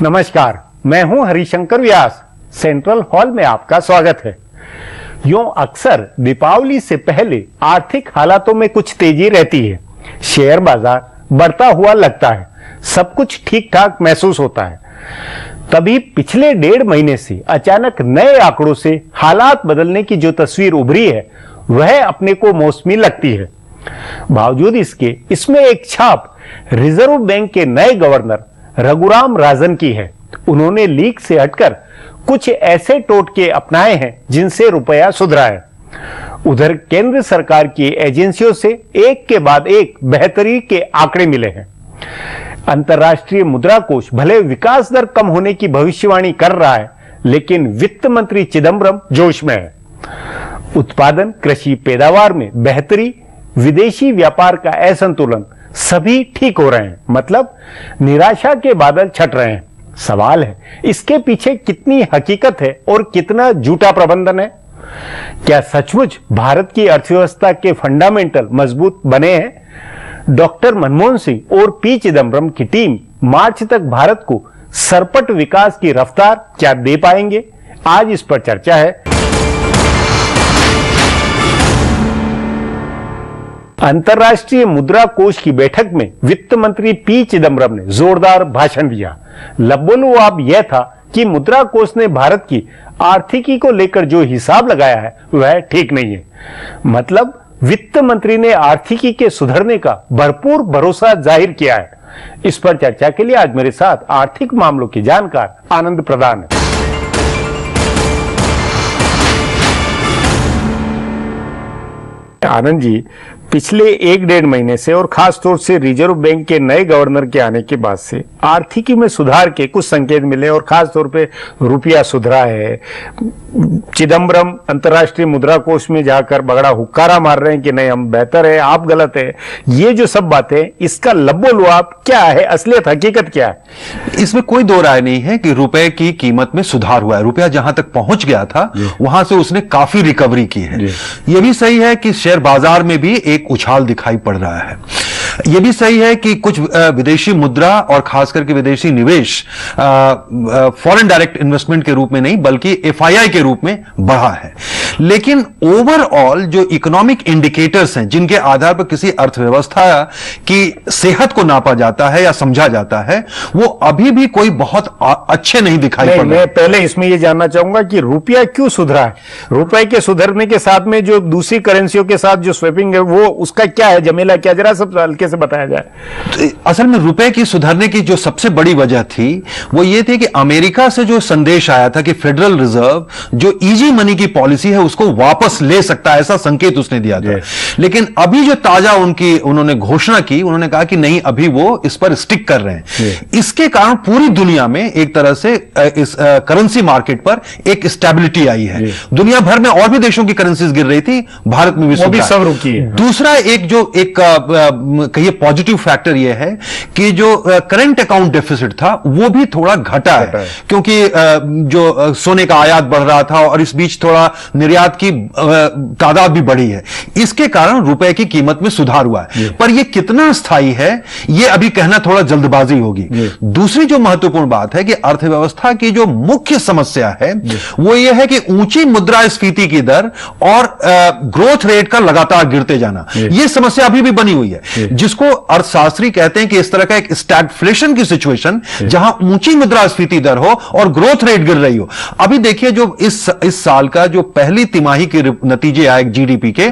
नमस्कार, मैं हूं हरिशंकर व्यास। सेंट्रल हॉल में आपका स्वागत है। यूं अक्सर दीपावली से पहले आर्थिक हालातों में कुछ तेजी रहती है। शेयर बाजार बढ़ता हुआ लगता है, सब कुछ ठीक ठाक महसूस होता है। तभी पिछले 1.5 महीने से अचानक नए आंकड़ों से हालात बदलने की जो तस्वीर उभरी है वह अपने को मौसमी लगती है। बावजूद इसके इसमें एक छाप रिजर्व बैंक के नए गवर्नर रघुराम राजन की है। उन्होंने लीक से हटकर कुछ ऐसे टोटके अपनाए हैं जिनसे रुपया सुधरा है। उधर केंद्र सरकार की एजेंसियों से एक के बाद एक बेहतरी के आंकड़े मिले हैं। अंतर्राष्ट्रीय मुद्रा कोष भले विकास दर कम होने की भविष्यवाणी कर रहा है, लेकिन वित्त मंत्री चिदम्बरम जोश में है। उत्पादन, कृषि पैदावार में बेहतरी, विदेशी व्यापार का असंतुलन सभी ठीक हो रहे हैं। मतलब निराशा के बादल छट रहे हैं। सवाल है, इसके पीछे कितनी हकीकत है और कितना झूठा प्रबंधन है? क्या सचमुच भारत की अर्थव्यवस्था के फंडामेंटल मजबूत बने हैं? डॉक्टर मनमोहन सिंह और पी चिदम्बरम की टीम मार्च तक भारत को सरपट विकास की रफ्तार क्या दे पाएंगे? आज इस पर चर्चा है। अंतर्राष्ट्रीय मुद्रा कोष की बैठक में वित्त मंत्री पी चिदम्बरम ने जोरदार भाषण दिया। लबोलुआब यह था कि मुद्रा कोष ने भारत की आर्थिकी को लेकर जो हिसाब लगाया है वह ठीक नहीं है। मतलब वित्त मंत्री ने आर्थिकी के सुधरने का भरपूर भरोसा जाहिर किया है। इस पर चर्चा के लिए आज मेरे साथ आर्थिक मामलों के जानकार आनंद प्रधान है। आनंद जी, पिछले 1.5 महीने से और खास तौर से रिजर्व बैंक के नए गवर्नर के आने के बाद से आर्थिकी में सुधार के कुछ संकेत मिले और खास तौर पे रुपया सुधरा है। चिदम्बरम अंतर्राष्ट्रीय मुद्रा कोष में जाकर बगड़ा हुक्कारा मार रहे हैं कि नहीं, हम बेहतर है, आप गलत है। ये जो सब बातें, इसका लबोलुआब क्या है? असलियत हकीकत क्या है? इसमें कोई दो राय नहीं है कि रुपए की कीमत में सुधार हुआ है। रुपया जहां तक पहुंच गया था वहां से उसने काफी रिकवरी की है। यह भी सही है कि शेयर बाजार में भी एक उछाल दिखाई पड़ रहा है। यह भी सही है कि कुछ विदेशी मुद्रा और खास करके विदेशी निवेश फॉरेन डायरेक्ट इन्वेस्टमेंट के रूप में नहीं बल्कि एफआईआई के रूप में बढ़ा है। लेकिन ओवरऑल जो इकोनॉमिक इंडिकेटर्स हैं जिनके आधार पर किसी अर्थव्यवस्था की सेहत को नापा जाता है या समझा जाता है, वो अभी भी कोई बहुत अच्छे नहीं दिखाई पड़ रहे। मैं पहले इसमें यह जानना चाहूंगा कि रुपया क्यों सुधरा है? रुपये के सुधरने के साथ में जो दूसरी करेंसियों के साथ जो स्वेपिंग है, वो उसका क्या है जमेला? क्या जरा सब हल्के से बताया जाए। तो असल में रुपए की सुधरने की जो सबसे बड़ी वजह थी वो ये थी कि अमेरिका से जो संदेश आया था कि फेडरल रिजर्व जो इजी मनी की पॉलिसी है उसको वापस ले सकता है, ऐसा संकेत उसने दिया था। लेकिन अभी जो ताजा उन्होंने घोषणा की, उन्होंने कहा कि नहीं, अभी वो इस पर स्टिक कर रहे हैं। इसके कारण पूरी दुनिया में एक तरह से इस करेंसी मार्केट पर एक स्टेबिलिटी आई है। दुनिया भर में और भी देशों की करेंसीज गिर रही थी, भारत में भी सब रुकी है। दूसरा एक कहिए पॉजिटिव फैक्टर यह है कि जो करंट अकाउंट डेफिसिट था वो भी थोड़ा घटा है, क्योंकि जो सोने का आयात बढ़ रहा था और इस बीच थोड़ा निर्यात की तादाद भी बढ़ी है। इसके कारण रुपए की कीमत में सुधार हुआ है। पर यह कितना स्थायी है यह अभी कहना थोड़ा जल्दबाजी होगी। दूसरी जो महत्वपूर्ण बात है कि अर्थव्यवस्था की जो मुख्य समस्या है वो यह है कि ऊंची मुद्रास्फीति की दर और ग्रोथ रेट का लगातार गिरते जाना, यह समस्या अभी भी बनी हुई है, जिसको अर्थशास्त्री कहते हैं कि इस तरह का एक स्टैगफ्लेशन की सिचुएशन जहां ऊंची मुद्रास्फीति दर हो और ग्रोथ रेट गिर रही हो। अभी देखिए जो इस साल का जो पहली तिमाही के नतीजे आए जीडीपी के,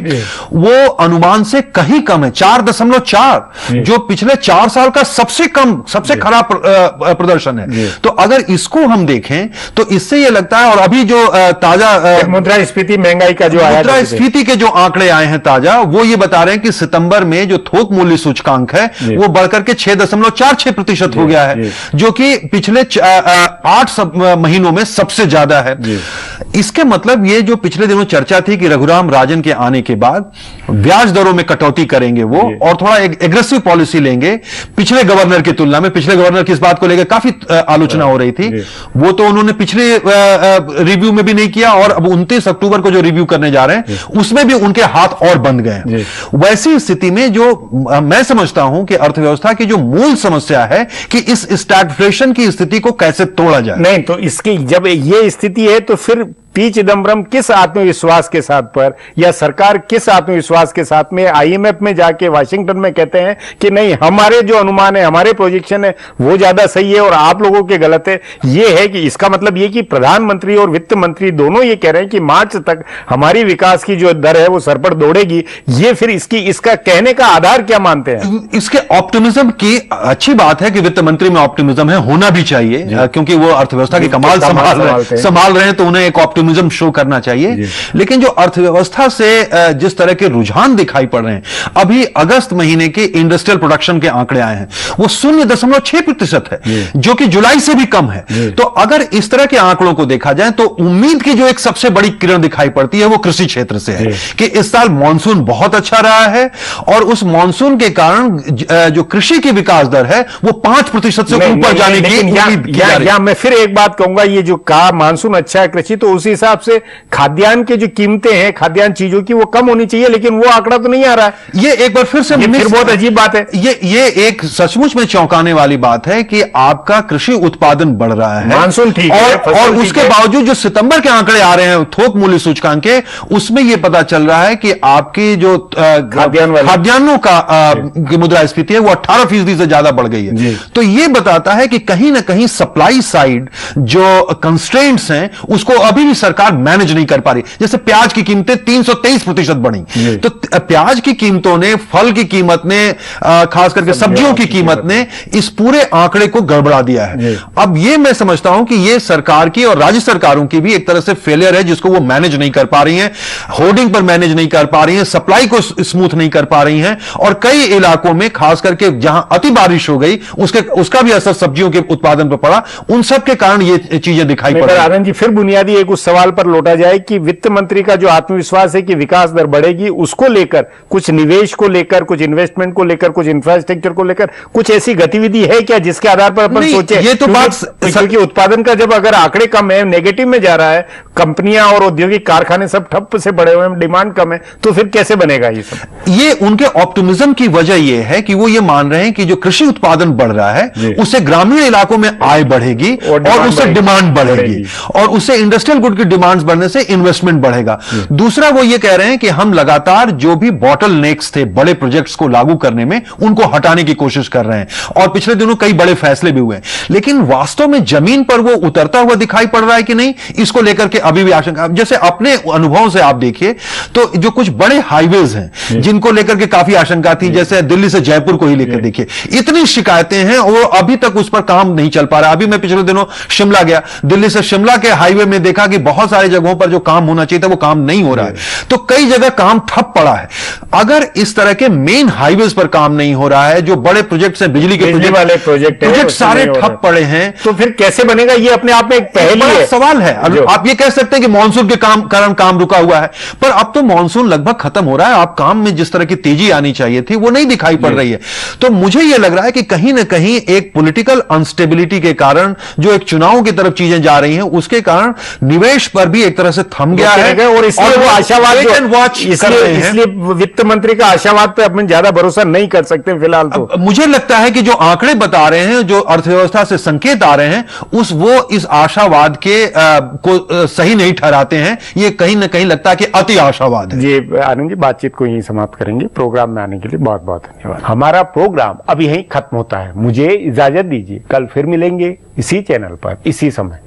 वो अनुमान से कहीं कम है, 4.4, जो पिछले 4 साल का सबसे खराब प्रदर्शन है। तो अगर इसको हम देखें तो इससे यह लगता है, और अभी जो ताजा मुद्रास्फीति महंगाई का जो मुद्रास्फीति के जो आंकड़े आए हैं ताजा, वो ये बता रहे हैं कि सितंबर में जो थोक मूल्य सूचकांक है वो बढ़कर के 6.46% हो गया है, जो कि पिछले 8 महीनों में सबसे ज्यादा है। इसके मतलब ये जो पिछले दिनों चर्चा थी कि रघुराम राजन के आने के बाद ब्याज दरों में कटौती करेंगे वो और थोड़ा एग्रेसिव पॉलिसी लेंगे पिछले गवर्नर की तुलना में। पिछले गवर्नर की इस बात को लेकर काफी आलोचना हो रही थी, वो तो उन्होंने पिछले रिव्यू में भी नहीं किया और अब 29 अक्टूबर को जो रिव्यू करने जा रहे हैं उसमें भी उनके हाथ और बंध गए। वैसी स्थिति में जो मैं समझता हूं कि अर्थव्यवस्था की जो मूल समस्या है कि इस स्टैग्फ्लेशन की स्थिति को कैसे तोड़ा जाए। नहीं तो इसकी जब ये स्थिति है तो फिर पी चिदम्बरम किस आत्मविश्वास के साथ पर या सरकार किस आत्मविश्वास के साथ में आईएमएफ में जाके वाशिंगटन में कहते हैं कि नहीं हमारे जो अनुमान है हमारे प्रोजेक्शन है वो ज्यादा सही है और आप लोगों के गलत है। ये है कि इसका मतलब ये कि प्रधानमंत्री और वित्त मंत्री दोनों ये कह रहे हैं कि मार्च तक हमारी विकास की जो दर है वो सर पर दौड़ेगी। ये फिर इसका कहने का आधार क्या मानते हैं? इसके ऑप्टिमिज्म की अच्छी बात है कि वित्त मंत्री में ऑप्टिमिज्म है, होना भी चाहिए क्योंकि वो अर्थव्यवस्था की कमाल संभाल रहे हैं तो उन्हें एक ऑप्टिमिज्म शो करना चाहिए। लेकिन जो अर्थव्यवस्था से जिस तरह के रुझान दिखाई पड़ रहे हैं, अभी अगस्त महीने के इंडस्ट्रियल प्रोडक्शन के आंकड़े आए हैं वो 0.6% है जो कि जुलाई से भी कम है। तो अगर इस तरह के आंकड़ों को देखा जाए तो उम्मीद की जो एक सबसे बड़ी किरण दिखाई पड़ती है वो कृषि क्षेत्र से है कि इस साल मानसून बहुत अच्छा रहा है और उस मानसून के कारण जो कृषि की विकास दर है वो 5% से ऊपर जाने की उम्मीद। मैं फिर एक बात कहूंगा, ये जो कहा मानसून अच्छा है कृषि, तो उसी हिसाब से खाद्यान्न की जो कीमतें हैं खाद्यान्न चीजों की वो कम होनी चाहिए, लेकिन वो आंकड़ा तो नहीं आ रहा है। ये एक बार फिर से फिर बहुत अजीब बात है। ये एक सचमुच में चौंकाने वाली बात है कि आपका कृषि उत्पादन बढ़ रहा है, मानसून ठीक है और उसके बावजूद जो सितंबर के आंकड़े आ रहे हैं थोक मूल्य सूचकांक के, उसमें यह पता चल रहा है कि आपकी जो खाद्यान्नों का मुद्रास्फीति है वो 18% से ज्यादा बढ़ गई है। तो यह बताता है कि कहीं ना कहीं सप्लाई साइड जो कंस्ट्रेंट्स हैं उसको अभी भी सरकार मैनेज नहीं कर पा रही। जैसे प्याज की कीमतें 323% बढ़ी, तो प्याज की कीमतों ने, फल की कीमत ने, खास करके सब्जियों की कीमत ने इस पूरे आंकड़े को गड़बड़ा दिया है। अब यह मैं समझता हूं कि यह सरकार की और राज्य सरकारों की भी एक तरह से फेलियर है जिसको वो मैनेज नहीं कर पा रही हैं, होर्डिंग पर मैनेज नहीं कर पा रही हैं, सप्लाई को स्मूथ नहीं कर पा रही हैं और कई इलाकों में खास करके जहां अति बारिश हो गई उसका भी असर सब्जियों के उत्पादन पर पड़ा। उन सब के कारण ये चीजें दिखाई पड़ रही। आनंद जी फिर बुनियादी एक उस सवाल पर लौटा जाए कि वित्त मंत्री का जो आत्मविश्वास है कि विकास दर बढ़ेगी, उसको लेकर कुछ निवेश को लेकर, कुछ इन्वेस्टमेंट को लेकर, कुछ इंफ्रास्ट्रक्चर को लेकर कुछ ऐसी गतिविधि है क्या जिसके आधार पर अपन सोचे? ये तो बात क्योंकि उत्पादन का जब अगर आंकड़े कम है, नेगेटिव में जा रहा है, कंपनियां और औद्योगिक कारखाने सब ठप से बढ़े हुए हैं, डिमांड कम है, तो फिर कैसे बनेगा ये सब? ये उनके ऑप्टिमिज्म की वजह ये है कि वो ये मान रहे हैं कि जो कृषि उत्पादन बढ़ रहा है उससे ग्रामीण इलाकों में आय बढ़ेगी और उससे डिमांड बढ़ेगी और उससे इंडस्ट्रियल गुड की डिमांड्स बढ़ने से इन्वेस्टमेंट बढ़ेगा। दूसरा वो ये कह रहे हैं कि हम लगातार जो भी बॉटल नेक्स थे बड़े प्रोजेक्ट्स को लागू करने में उनको हटाने की कोशिश कर रहे हैं और पिछले दिनों कई बड़े फैसले भी हुए, लेकिन वास्तव में जमीन पर वो उतरता हुआ दिखाई पड़ रहा है कि नहीं, इसको लेकर के अभी भी आशंका। जैसे अपने अनुभव से आप देखिए तो जो कुछ बड़े हाईवेज हैं जिनको लेकर के काफी आशंका थी, जैसे दिल्ली से जयपुर को ही लेकर देखिए, इतनी शिकायतें हैं और अभी तक उस पर काम नहीं चल पा रहा। अभी मैं पिछले दिनों शिमला गया, दिल्ली से शिमला के हाईवे में देखा कि बहुत सारी जगहों पर जो काम होना चाहिए था वो काम नहीं हो रहा है, तो कई जगह काम ठप पड़ा है। अगर इस तरह के मेन हाईवेज पर काम नहीं हो रहा है, जो बड़े प्रोजेक्ट्स हैं, बिजली के प्रोजेक्ट सारे ठप पड़े हैं, तो फिर कैसे बनेगा? ये अपने आप में एक पहली सवाल है। आप ये कह सकते हैं कि मानसून के कारण काम रुका हुआ है, पर अब तो मानसून लगभग खत्म हो रहा है, आप काम में जिस तरह की तेजी आनी चाहिए थी वो नहीं दिखाई पड़ रही है। तो मुझे यह लग रहा है कि कहीं ना कहीं एक पॉलिटिकल अनस्टेबिलिटी के कारण जो एक चुनाव की तरफ चीजें जा रही हैं उसके कारण निवेश पर भी एक तरह से थम गया है और इसलिए वो आशावाद इसलिए वित्त मंत्री का आशावाद पे अपन ज्यादा भरोसा नहीं कर सकते फिलहाल। तो मुझे लगता है कि जो आंकड़े बता रहे हैं, जो अर्थव्यवस्था से संकेत आ रहे हैं, वो इस आशावाद के को सही नहीं ठहराते हैं। ये कहीं ना कहीं लगता है कि अति आशावाद है। जी आनंद जी, बातचीत को यहीं समाप्त करेंगे। प्रोग्राम में आने के लिए बहुत बहुत धन्यवाद। हमारा प्रोग्राम अब यहीं खत्म होता है, मुझे इजाजत दीजिए। कल फिर मिलेंगे इसी चैनल पर इसी समय।